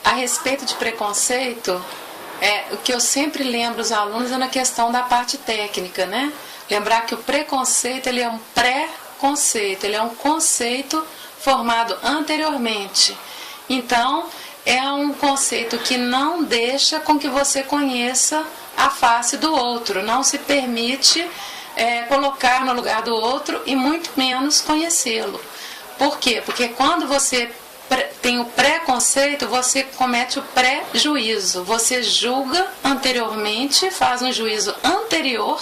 A respeito de preconceito, o que eu sempre lembro os alunos é na questão da parte técnica, né? Lembrar que o preconceito ele é um pré-conceito, ele é um conceito formado anteriormente. Então, é um conceito que não deixa com que você conheça a face do outro, não se permite colocar no lugar do outro e muito menos conhecê-lo. Por quê? Porque quando você tem o preconceito, você comete o pré-juízo, você julga anteriormente, faz um juízo anterior,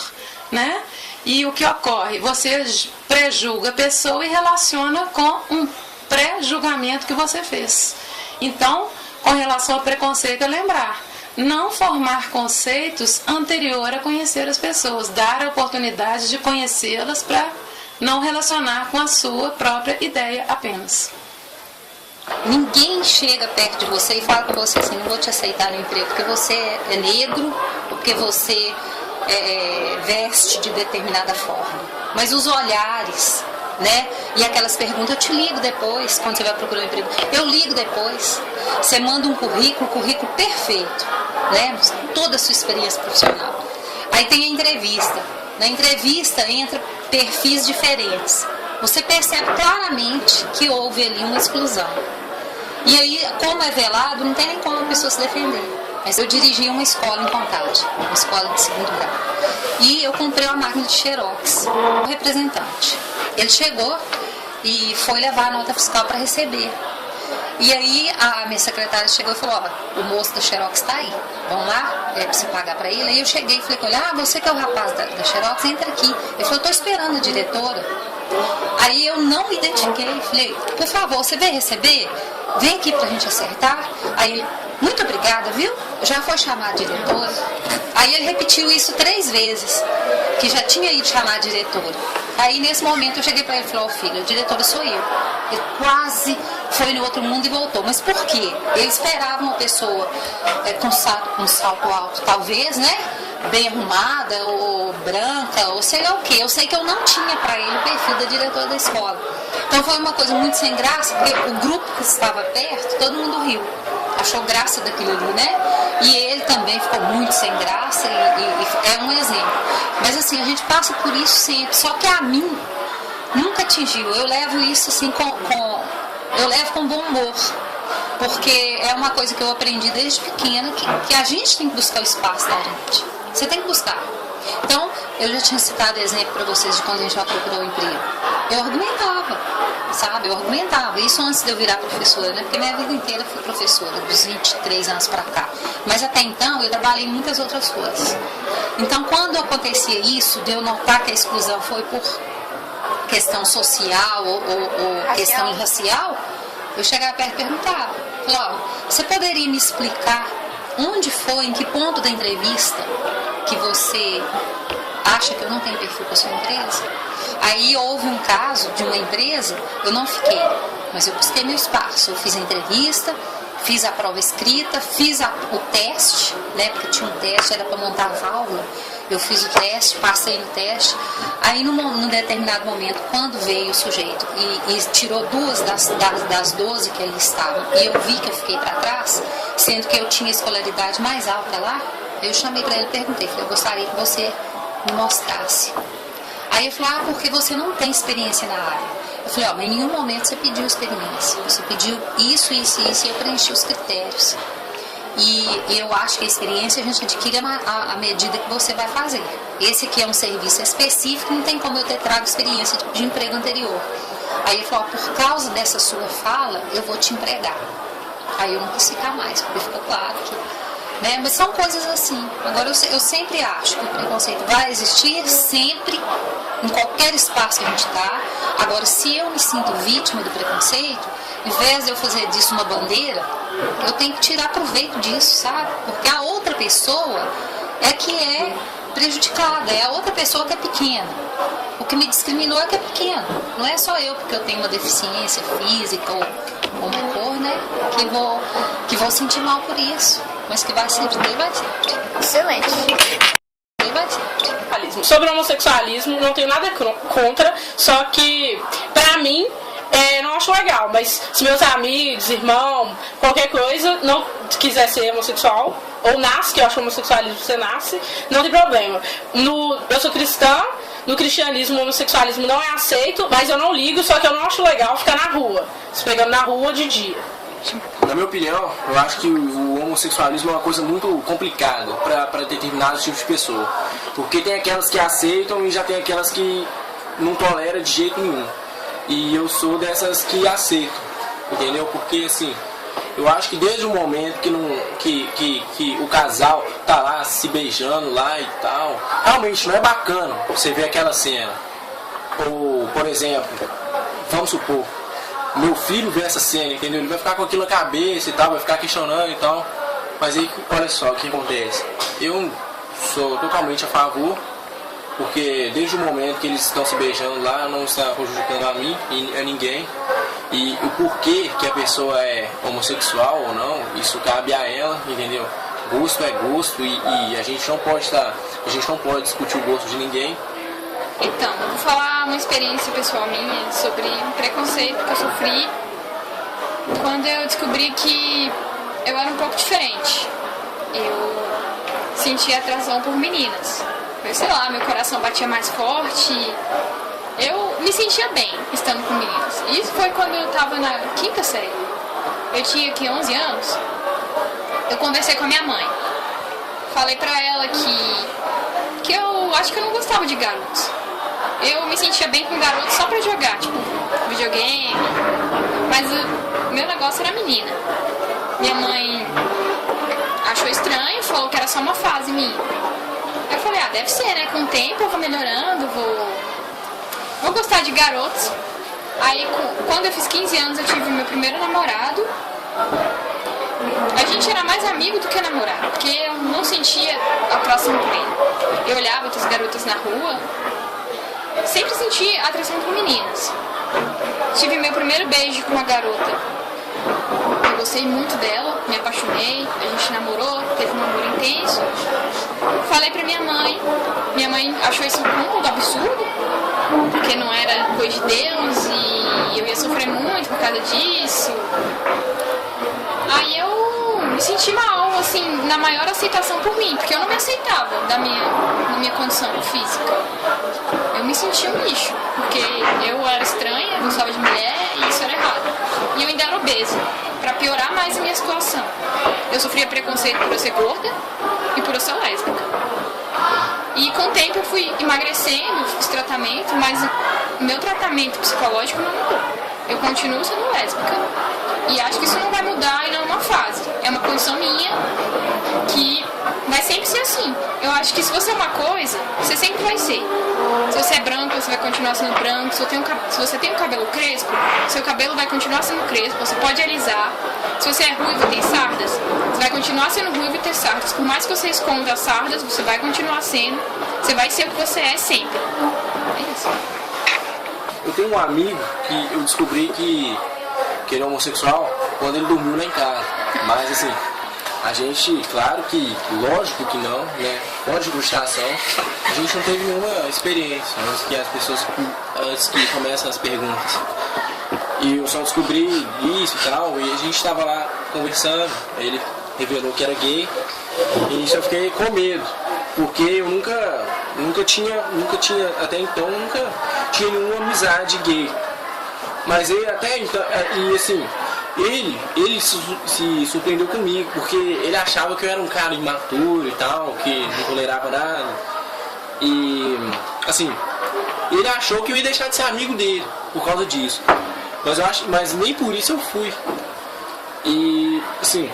né? E o que ocorre? Você pré-julga a pessoa e relaciona com um pré-julgamento que você fez. Então, com relação ao preconceito, é lembrar, não formar conceitos anterior a conhecer as pessoas, dar a oportunidade de conhecê-las para não relacionar com a sua própria ideia apenas. Ninguém chega perto de você e fala com você assim, não vou te aceitar no emprego porque você é negro, porque você veste de determinada forma. Mas os olhares, né? E aquelas perguntas, eu te ligo depois, quando você vai procurar um emprego. Eu ligo depois. Você manda um currículo perfeito, né? Toda a sua experiência profissional. Aí tem a entrevista. Na entrevista entra perfis diferentes. Você percebe claramente que houve ali uma exclusão. E aí, como é velado, não tem nem como a pessoa se defender. Mas eu dirigi uma escola em Contagem, uma escola de segundo grau. E eu comprei uma máquina de xerox, um representante. Ele chegou e foi levar a nota fiscal para receber. E aí a minha secretária chegou e falou, ó, o moço da xerox está aí, vamos lá, para você pagar para ele. Aí eu cheguei e falei com ele, você que é o rapaz da xerox, entra aqui. Ele falou, eu estou esperando a diretora. Aí eu não identifiquei, falei, por favor, você vem receber? Vem aqui pra gente acertar. Aí ele, muito obrigada, viu? Já foi chamar a diretora. Aí ele repetiu isso 3 vezes, que já tinha ido chamar a diretora. Aí nesse momento eu cheguei pra ele e falei, filho, a diretora sou eu. Ele quase foi no outro mundo e voltou. Mas por quê? Ele esperava uma pessoa com salto alto, talvez, né? Bem arrumada, ou branca, ou sei lá o que. Eu sei que eu não tinha para ele o perfil da diretora da escola. Então foi uma coisa muito sem graça, porque o grupo que estava perto, todo mundo riu. Achou graça daquilo ali, né? E ele também ficou muito sem graça e é um exemplo. Mas assim, a gente passa por isso sempre, só que a mim nunca atingiu. Eu levo isso assim eu levo com bom humor. Porque é uma coisa que eu aprendi desde pequena, que a gente tem que buscar o espaço da gente. Você tem que buscar. Então, eu já tinha citado exemplo para vocês de quando a gente já procurou o emprego. Eu argumentava, sabe? Eu argumentava. Isso antes de eu virar professora, né? Porque minha vida inteira eu fui professora, dos 23 anos para cá. Mas até então, eu trabalhei em muitas outras coisas. Então, quando acontecia isso, de eu notar que a exclusão foi por questão social ou questão racial, eu chegava perto e perguntava. Falava, você poderia me explicar onde foi, em que ponto da entrevista que você acha que eu não tenho perfil para a sua empresa? Aí houve um caso de uma empresa, eu não fiquei, mas eu busquei meu espaço. Eu fiz a entrevista, fiz a prova escrita, fiz o teste, né, porque tinha um teste, era para montar a válvula. Eu fiz o teste, passei no teste. Aí, num determinado momento, quando veio o sujeito e tirou 2 das 12 que ali estavam, e eu vi que eu fiquei para trás, sendo que eu tinha escolaridade mais alta lá, eu chamei para ele e perguntei, falei, eu gostaria que você me mostrasse. Aí ele falou, porque você não tem experiência na área. Eu falei, mas em nenhum momento você pediu experiência. Você pediu isso, isso e isso, e eu preenchi os critérios. E eu acho que a experiência a gente adquire à medida que você vai fazer. Esse aqui é um serviço específico, não tem como eu ter trago experiência de emprego anterior. Aí ele falou, por causa dessa sua fala, eu vou te empregar. Aí eu não quis ficar mais, porque ficou claro que... Né? Mas são coisas assim. Agora, eu sempre acho que o preconceito vai existir, sempre, em qualquer espaço que a gente está. Agora, se eu me sinto vítima do preconceito, em vez de eu fazer disso uma bandeira, eu tenho que tirar proveito disso, sabe? Porque a outra pessoa é que é prejudicada, é a outra pessoa que é pequena. O que me discriminou é que é pequeno. Não é só eu, porque eu tenho uma deficiência física ou uma cor, né? Que vou sentir mal por isso. Mas que vai sempre, vai sempre. Excelente. Vai sempre. Sobre o homossexualismo, não tenho nada contra, só que, pra mim, não acho legal, mas se meus amigos, irmão, qualquer coisa, não quiser ser homossexual, ou nasce, que eu acho que homossexualismo você nasce, não tem problema. Eu sou cristã, no cristianismo o homossexualismo não é aceito, mas eu não ligo, só que eu não acho legal ficar na rua, se pegando na rua de dia. Na minha opinião, eu acho que o homossexualismo é uma coisa muito complicada para determinados tipos de pessoa. Porque tem aquelas que aceitam e já tem aquelas que não toleram de jeito nenhum. E eu sou dessas que aceitam, entendeu? Porque assim, eu acho que desde o momento que o casal tá lá se beijando lá e tal, realmente não é bacana você ver aquela cena. Ou, por exemplo, vamos supor, meu filho vê essa cena, entendeu? Ele vai ficar com aquilo na cabeça e tal, vai ficar questionando e tal. Mas aí, olha só o que acontece. Eu sou totalmente a favor, porque desde o momento que eles estão se beijando lá, não está prejudicando a mim e a ninguém. E o porquê que a pessoa é homossexual ou não, isso cabe a ela, entendeu? Gosto é gosto e a gente não pode discutir o gosto de ninguém. Então, eu vou falar uma experiência pessoal minha sobre um preconceito que eu sofri quando eu descobri que eu era um pouco diferente. Eu sentia atração por meninas. Eu, sei lá, meu coração batia mais forte. Eu me sentia bem estando com meninas. E isso foi quando eu estava na quinta série. Eu tinha aqui 11 anos. Eu conversei com a minha mãe. Falei pra ela que eu acho que eu não gostava de garotos. Eu me sentia bem com garotos só pra jogar, tipo, videogame. Mas o meu negócio era menina. Minha mãe achou estranho, falou que era só uma fase minha. Eu falei, deve ser, né? Com o tempo eu vou melhorando, vou gostar de garotos. Aí, quando eu fiz 15 anos, eu tive meu primeiro namorado. A gente era mais amigo do que namorado, porque eu não sentia atração por ele. Eu olhava outras garotas na rua, sempre senti atração por meninas. Tive meu primeiro beijo com uma garota. Eu gostei muito dela, me apaixonei, a gente namorou, teve um namoro intenso. Falei pra minha mãe achou isso um absurdo, porque não era coisa de Deus e eu ia sofrer muito por causa disso. Aí eu me senti mal, assim, na maior aceitação por mim, porque eu não me aceitava na minha condição física. Eu me sentia um lixo, porque eu era estranha, gostava de mulher e isso era errado. E eu ainda era obesa, pra piorar mais a minha situação. Eu sofria preconceito por eu ser gorda e por eu ser lésbica. E com o tempo eu fui emagrecendo, fiz tratamento, mas o meu tratamento psicológico não mudou. Eu continuo sendo lésbica. E acho que isso não vai mudar e não é uma fase. É uma condição minha que vai sempre ser assim. Eu acho que se você é uma coisa, você sempre vai ser. Se você é branco, você vai continuar sendo branco. Se você tem um cabelo crespo, seu cabelo vai continuar sendo crespo. Você pode alisar. Se você é ruivo e tem sardas, você vai continuar sendo ruivo e ter sardas. Por mais que você esconda as sardas, você vai continuar sendo. Você vai ser o que você é sempre. É isso. Eu tenho um amigo que eu descobri que ele é homossexual quando ele dormiu lá em casa. Mas assim, a gente, claro que, lógico que não, né? Pode justificação, a gente não teve nenhuma experiência antes que comecem as perguntas. E eu só descobri isso e tal, e a gente estava lá conversando, ele revelou que era gay, e isso eu fiquei com medo, porque eu nunca tinha, até então, nunca tinha nenhuma amizade gay. Mas ele até então, e assim, ele se surpreendeu comigo, porque ele achava que eu era um cara imaturo e tal, que não tolerava nada. E assim, ele achou que eu ia deixar de ser amigo dele por causa disso. Mas nem por isso eu fui. E assim,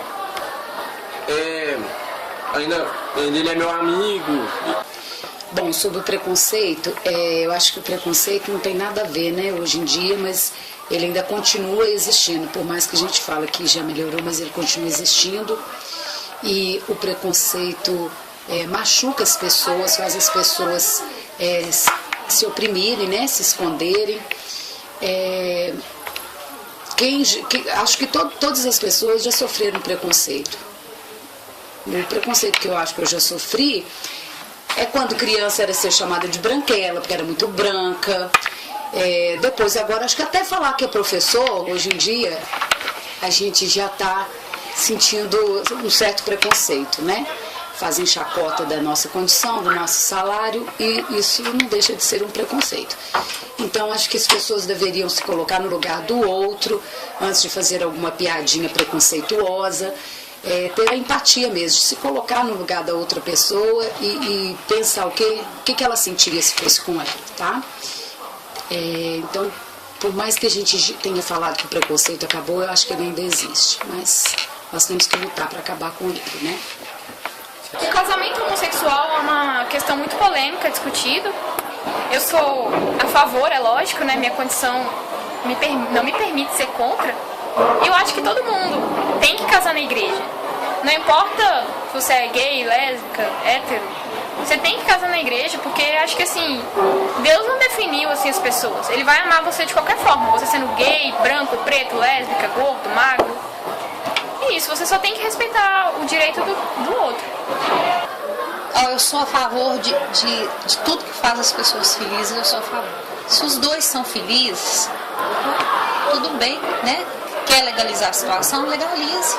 ainda ele é meu amigo. Bom, sobre o preconceito, eu acho que o preconceito não tem nada a ver, né, hoje em dia, mas ele ainda continua existindo, por mais que a gente fale que já melhorou, mas ele continua existindo. E o preconceito machuca as pessoas, faz as pessoas se oprimirem, né, se esconderem. Acho que todas as pessoas já sofreram preconceito. O preconceito que eu acho que eu já sofri é quando criança era ser chamada de branquela, porque era muito branca. Depois, agora, acho que até falar que é professor, hoje em dia, a gente já está sentindo um certo preconceito, né? Fazem chacota da nossa condição, do nosso salário, e isso não deixa de ser um preconceito. Então, acho que as pessoas deveriam se colocar no lugar do outro, antes de fazer alguma piadinha preconceituosa, ter a empatia mesmo, de se colocar no lugar da outra pessoa e pensar o que ela sentiria se fosse com ela, tá? Então, por mais que a gente tenha falado que o preconceito acabou, eu acho que ele ainda existe, mas nós temos que lutar para acabar com ele, né? O casamento homossexual é uma questão muito polêmica, discutida. Eu sou a favor, é lógico, né? Minha condição não me permite ser contra. E eu acho que todo mundo tem que casar na igreja. Não importa se você é gay, lésbica, hétero, você tem que casar na igreja, porque acho que assim, Deus não definiu assim as pessoas. Ele vai amar você de qualquer forma, você sendo gay, branco, preto, lésbica, gordo, magro. E isso, você só tem que respeitar o direito do outro. Eu sou a favor de tudo que faz as pessoas felizes, eu sou a favor. Se os dois são felizes, tudo bem, né? Quer legalizar a situação, legalize.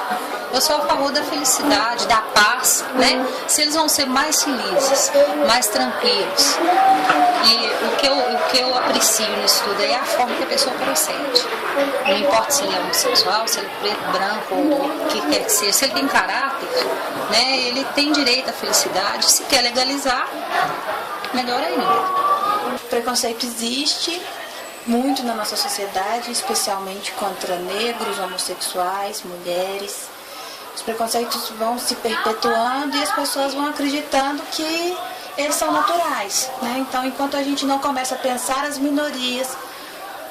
Eu sou a favor da felicidade, da paz, né? Se eles vão ser mais felizes, mais tranquilos. E o que eu aprecio nisso tudo é a forma que a pessoa procede. Não importa se ele é homossexual, se ele é preto, branco, ou o que quer que seja. Se ele tem caráter, né? Ele tem direito à felicidade. Se quer legalizar, melhor ainda. O preconceito existe muito na nossa sociedade, especialmente contra negros, homossexuais, mulheres. Os preconceitos vão se perpetuando e as pessoas vão acreditando que eles são naturais, né? Então, enquanto a gente não começa a pensar as minorias,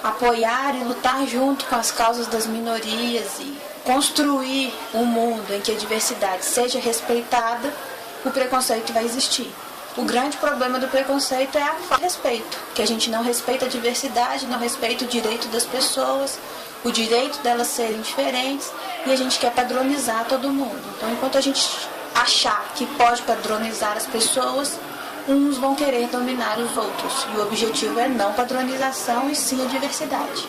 apoiar e lutar junto com as causas das minorias e construir um mundo em que a diversidade seja respeitada, o preconceito vai existir. O grande problema do preconceito é a falta de respeito, que a gente não respeita a diversidade, não respeita o direito das pessoas, o direito delas serem diferentes, e a gente quer padronizar todo mundo. Então, enquanto a gente achar que pode padronizar as pessoas, uns vão querer dominar os outros. E o objetivo é não padronização e sim a diversidade.